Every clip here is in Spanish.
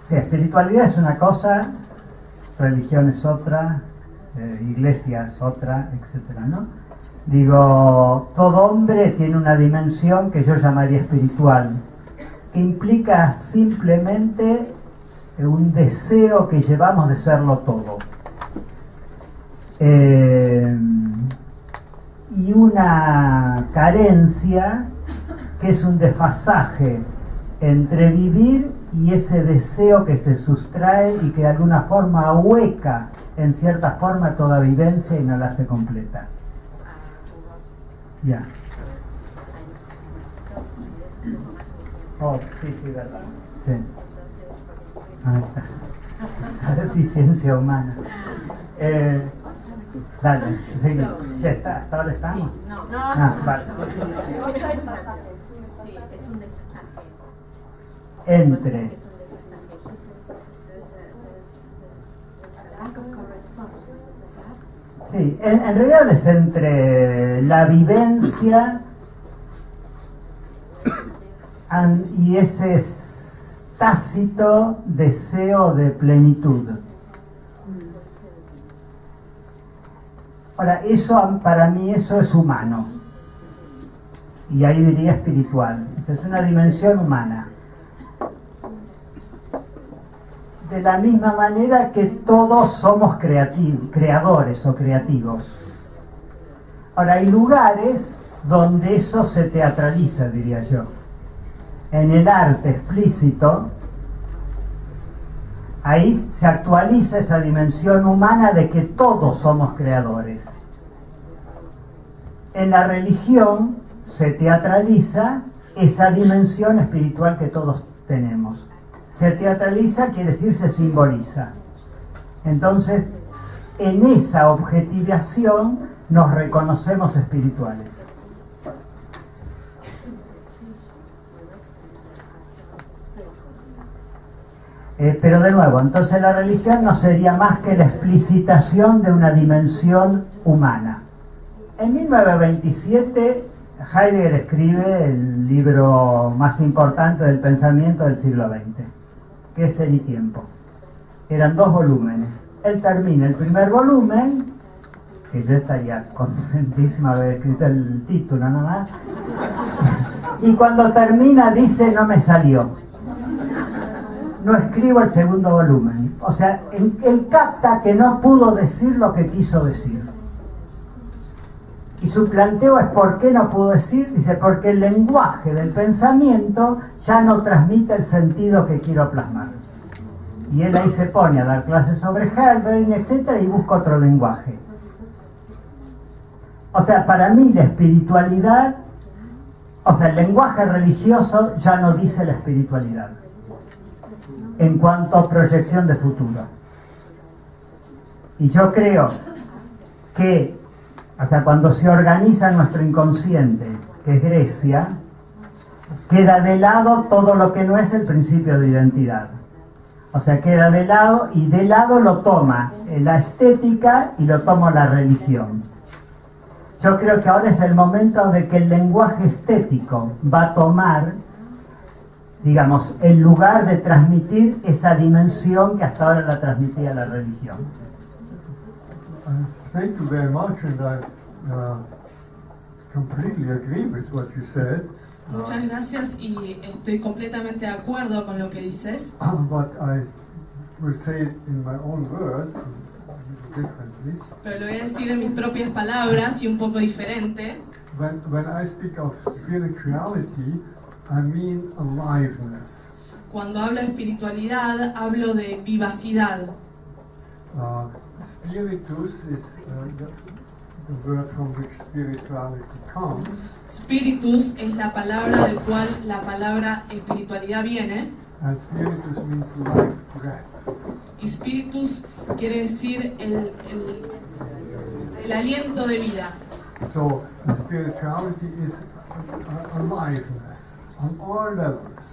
Sí, espiritualidad es una cosa, religión es otra, iglesia es otra, etcétera, ¿no? Digo, todo hombre tiene una dimensión que yo llamaría espiritual, que implica simplemente un deseo que llevamos de serlo todo. Y una carencia que es un desfasaje entre vivir y ese deseo que se sustrae y que de alguna forma ahueca en cierta forma toda vivencia y no la hace completa. Ya. Oh, sí, verdad. Sí. Ahí está. La deficiencia humana. Dale, sí. Ya está. ¿Hasta ahora estamos? No. Ah, vale. Sí, es un desfasaje. Entre. Sí, en realidad es entre la vivencia y ese tácito deseo de plenitud. Ahora, eso para mí eso es humano. Y ahí diría espiritual. Esa es una dimensión humana. De la misma manera que todos somos creadores o creativos. Ahora, hay lugares donde eso se teatraliza, diría yo. En el arte explícito, ahí se actualiza esa dimensión humana de que todos somos creadores. En la religión se teatraliza esa dimensión espiritual que todos tenemos. Se teatraliza quiere decir se simboliza. Entonces, en esa objetivación nos reconocemos espirituales. Pero de nuevo, entonces la religión no sería más que la explicitación de una dimensión humana. En 1927 Heidegger escribe el libro más importante del pensamiento del siglo XX, que es El y Tiempo. Eran 2 volúmenes. Él termina el primer volumen, que yo estaría contentísima de haber escrito el título nomás, y cuando termina dice: no me salió. No escribo el segundo volumen. O sea, él capta que no pudo decir lo que quiso decir. Y su planteo es ¿por qué no pudo decir? Dice, porque el lenguaje del pensamiento ya no transmite el sentido que quiero plasmar. Y él ahí se pone a dar clases sobre Hölderlin, etc. y busca otro lenguaje. O sea, para mí la espiritualidad, o sea, el lenguaje religioso ya no dice la espiritualidad en cuanto a proyección de futuro. Y yo creo que, o sea, cuando se organiza nuestro inconsciente, que es Grecia, queda de lado todo lo que no es el principio de identidad. O sea, queda de lado, y de lado lo toma la estética y lo toma la religión. Yo creo que ahora es el momento de que el lenguaje estético va a tomar, digamos, el lugar de transmitir esa dimensión que hasta ahora la transmitía la religión. Thank you very much, and I completely agree with what you said. Muchas gracias y estoy completamente de acuerdo con lo que dices. But I will say it in my own words, differently. Pero lo voy a decir en mis propias palabras y un poco diferente. When I speak of spirituality, I mean aliveness. Cuando hablo de espiritualidad, hablo de vivacidad. Spiritus is the word from which spirituality comes. Spiritus es la palabra del cual la palabra espiritualidad viene. And spiritus means life, breath. Y spiritus quiere decir el aliento de vida. So spirituality is aliveness on all levels.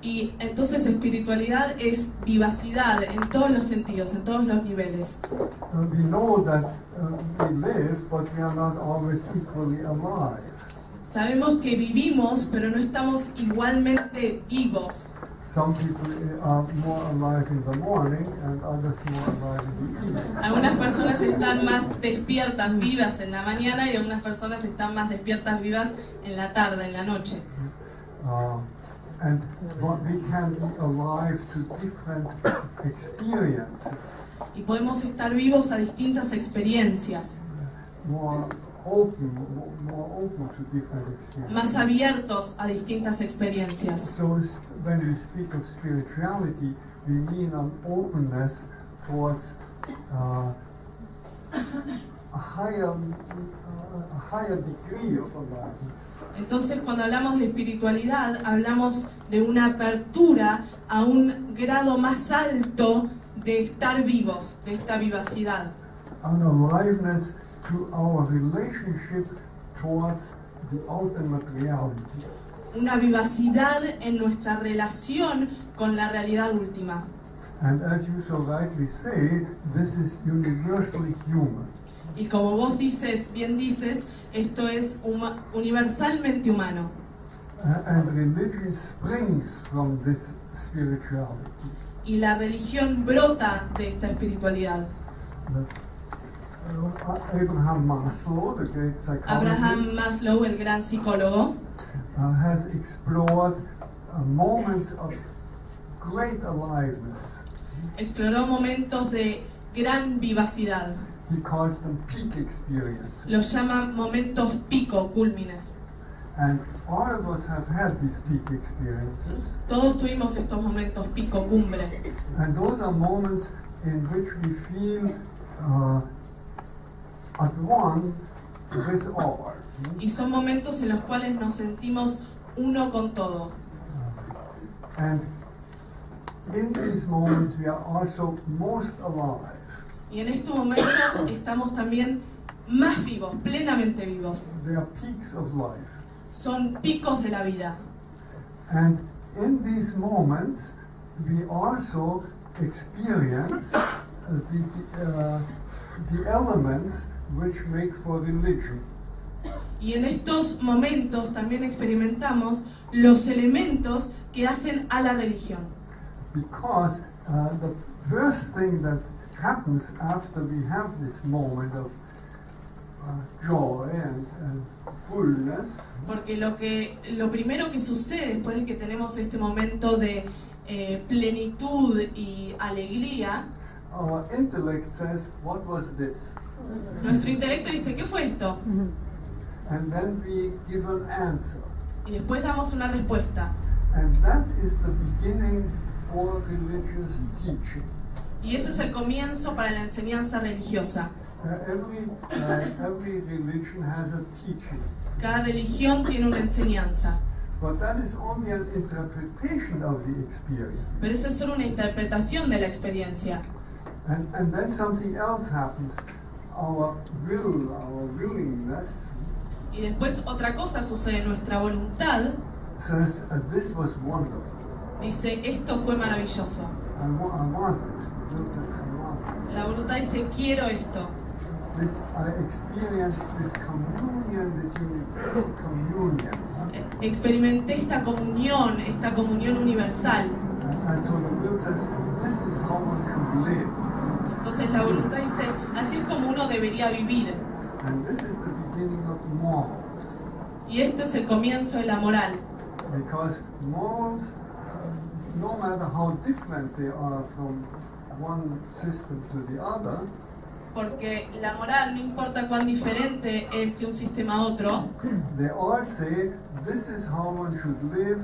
Y entonces espiritualidad es vivacidad en todos los sentidos, en todos los niveles. We know that we live, but we are not always equally alive. Sabemos que vivimos, pero no estamos igualmente vivos. Some people are more alive in the morning and others more alive in the evening. Algunas personas están más despiertas, vivas en la mañana y algunas personas están más despiertas, vivas en la tarde, en la noche. But we can be alive to different experiences. Y podemos estar vivos a distintas experiencias, More open to different experiences. más abiertos a distintas experiencias. So when we speak of spirituality, we mean an openness towards a higher degree of aliveness. Entonces, cuando hablamos de espiritualidad, hablamos de una apertura a un grado más alto de estar vivos, de esta vivacidad. An aliveness to our relationship towards the ultimate reality. Una vivacidad en nuestra relación con la realidad última. And as you so rightly say, this is universally human. Y como vos bien dices, esto es universalmente humano. And religion springs from this spirituality. Y la religión brota de esta espiritualidad. Abraham Maslow, the great psychologist, Abraham Maslow, el gran psicólogo, has explored moments of great aliveness. exploró momentos de gran vivacidad. He calls them peak experiences. Los llama momentos pico, cúlmines. And all of us have had these peak experiences. Todos tuvimos estos momentos pico, cumbre. And those are moments in which we feel at one with all. Y son momentos en los cuales nos sentimos uno con todo. And in these moments we are also most alive. Y en estos momentos estamos también más vivos, plenamente vivos. They are peaks of life. Son picos de la vida. And in these moments we also experience the elements which make for religion. Y en estos momentos también experimentamos los elementos que hacen a la religión. Because the first thing that happens after we have this moment of joy and fullness, Porque lo primero que sucede después de que tenemos este momento de plenitud y alegría, our intellect says, what was this? nuestro intelecto dice, ¿qué fue esto? And then we give an answer. Y después damos una respuesta. And that is the beginning for religious teaching. Y eso es el comienzo para la enseñanza religiosa. Every religion has a teaching. Cada religión tiene una enseñanza. But that is only an interpretation of the experience. Pero eso es solo una interpretación de la experiencia. And then something else happens. Our willingness Y después otra cosa sucede, nuestra voluntad says, this was wonderful. dice, esto fue maravilloso. I want this. The will says, I want this. La voluntad dice, quiero esto. I experienced this communion, this universal communion. Experimenté esta comunión universal. And so the will says, this is how one should live. Entonces la voluntad dice, así es como uno debería vivir. And this is the beginning of morals. Y este es el comienzo de la moral. Because morals, no matter how different they are from one system to the other, Porque la moral, no importa cuán diferente es de un sistema a otro, they all say this is how one should live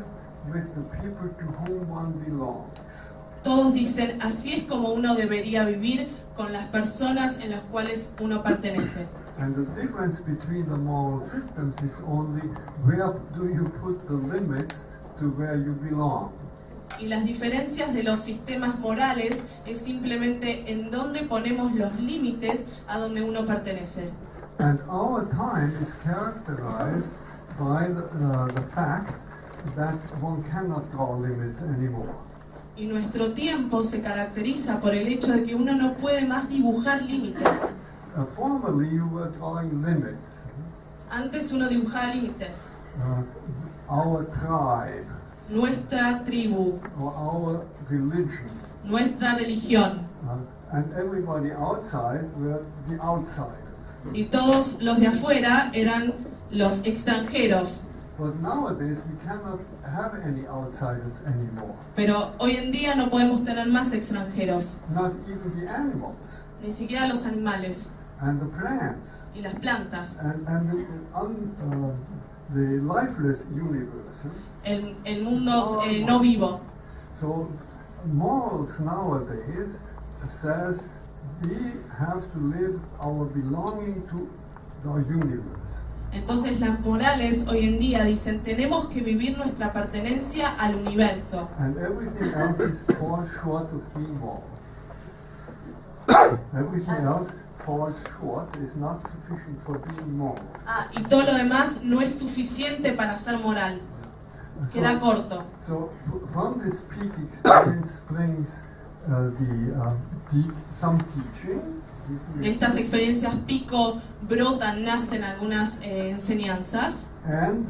with the people to whom one belongs. todos dicen, así es como uno debería vivir con las personas en las cuales uno pertenece. And the difference between the moral systems is only where do you put the limits to where you belong. Y las diferencias de los sistemas morales es simplemente en dónde ponemos los límites a donde uno pertenece. And our time is characterized by the fact that one cannot draw limits anymore. Y nuestro tiempo se caracteriza por el hecho de que uno no puede más dibujar límites. Formerly you were drawing limits. Antes uno dibujaba límites. Our tribe, nuestra tribu, or our religion. nuestra religión. And everybody outside were the outsiders. Y todos los de afuera eran los extranjeros. But nowadays we cannot have any outsiders anymore. Pero hoy en día no podemos tener más extranjeros, Not even the animals ni siquiera los animales and the plants y las plantas. and the lifeless universe. El mundo no vivo. So morals nowadays says we have to live our belonging to the universe. Entonces las morales hoy en día dicen tenemos que vivir nuestra pertenencia al universo. And everything else falls short of being moral. Everything else falls short, is not sufficient for being moral. Y todo lo demás no es suficiente para ser moral. Queda corto. So from this peak experience springs some teaching. De estas experiencias pico brotan, nacen algunas enseñanzas And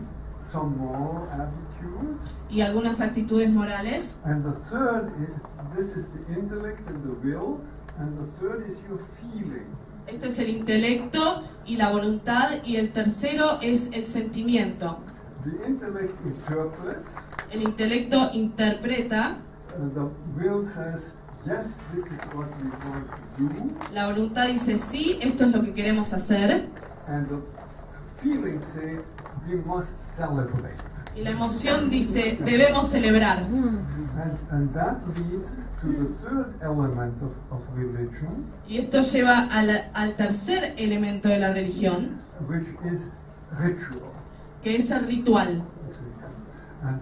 some moral attitude. y algunas actitudes morales. And the third, this is the intellect and the will, and the third is your feeling. Este es el intelecto y la voluntad, y el tercero es el sentimiento. The intellect interprets, El intelecto interpreta, the will says, yes, this is what we want to do, la voluntad dice sí, esto es lo que queremos hacer, and the feeling says, we must celebrate. y la emoción dice debemos celebrar. And that leads to the third element of religion, Y esto lleva al tercer elemento de la religión, which is ritual. que es el ritual. And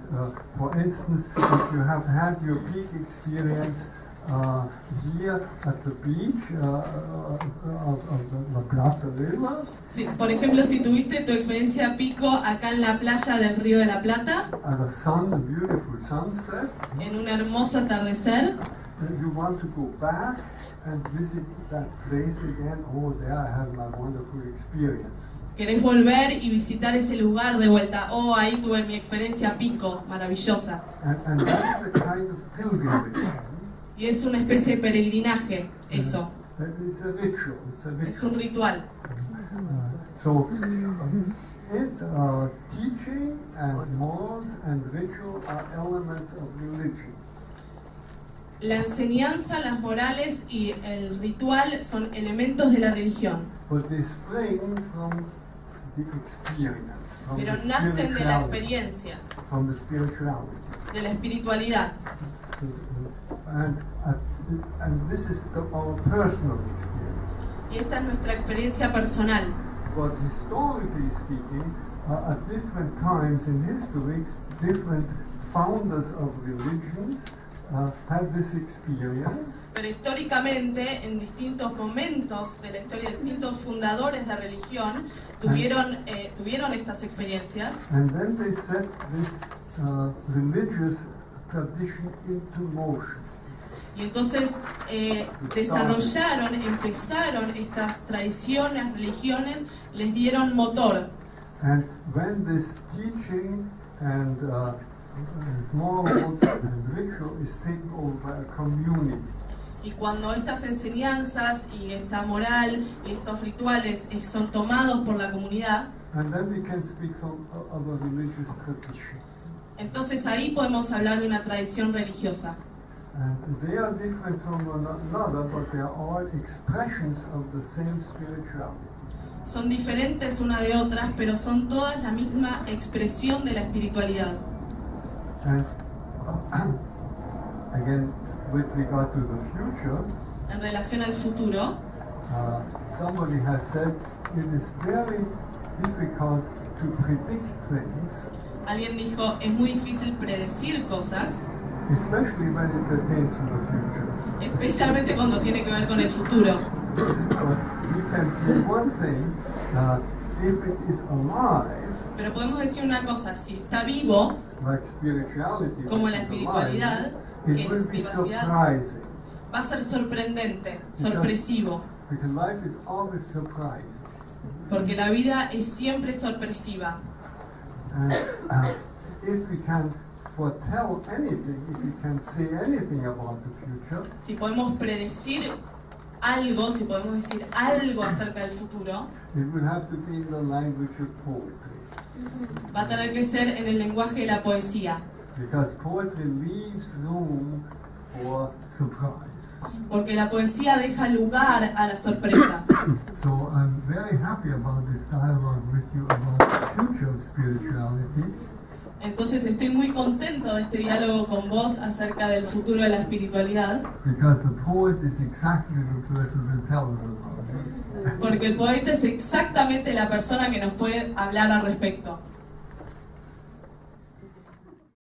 for instance, if you have had your peak experience here at the beach of the Plata River, Sí, por ejemplo, si tuviste tu experiencia pico acá en la playa del Río de la Plata, and a beautiful sunset, en un hermoso atardecer, and you want to go back and visit that place again. Oh, there I had my wonderful experience. querés volver y visitar ese lugar de vuelta. Oh, ahí tuve mi experiencia pico, maravillosa. And that is a kind of pilgrimage. Y es una especie de peregrinaje, eso. It's a ritual. Es un ritual. So, teaching and morals and ritual are elements of religion. La enseñanza, las morales y el ritual son elementos de la religión, But they spring from the experience, from pero the nacen de la spirituality, experiencia, from the spirituality. de la espiritualidad. And this is our personal experience. Y esta es nuestra experiencia personal. But historically speaking, at different times in history, different founders of religions had this experience. Pero históricamente, en distintos momentos de la historia, distintos fundadores de religión tuvieron estas experiencias. And then they set this religious tradition into motion. Y entonces empezaron estas tradiciones, religiones, les dieron motor. And when this teaching and morals and ritual is taken over by a community, Y cuando estas enseñanzas y esta moral y estos rituales son tomados por la comunidad, and then we can speak of a religious tradition. entonces ahí podemos hablar de una tradición religiosa. And they are different from one another, but they are all expressions of the same spirituality. Son diferentes una de otras, pero son todas la misma expresión de la espiritualidad. And again, with regard to the future, En relación al futuro, somebody has said it is very difficult to predict things, alguien dijo, es muy difícil predecir cosas, especially when it pertains to the future. especialmente cuando tiene que ver con el futuro. But we can feel one thing, if it is alive, Pero podemos decir una cosa, si está vivo, like spirituality, como la which is espiritualidad, alive, que it es will be vivacidad, surprising. va a ser sorprendente, sorpresivo, Because life is always surprising. porque la vida es siempre sorpresiva. And if we can foretell anything, if we can say anything about the future, si podemos predecir algo, si podemos decir algo acerca del futuro, it will have to be in the language of poetry. va a tener que ser en el lenguaje de la poesía, Because poetry leaves room for surprise. porque la poesía deja lugar a la sorpresa. So I'm very happy about this dialogue with you about the future of spirituality. Entonces estoy muy contento de este diálogo con vos acerca del futuro de la espiritualidad, Because the poet is exactly the person who tells us about it. porque el poeta es exactamente la persona que nos puede hablar al respecto.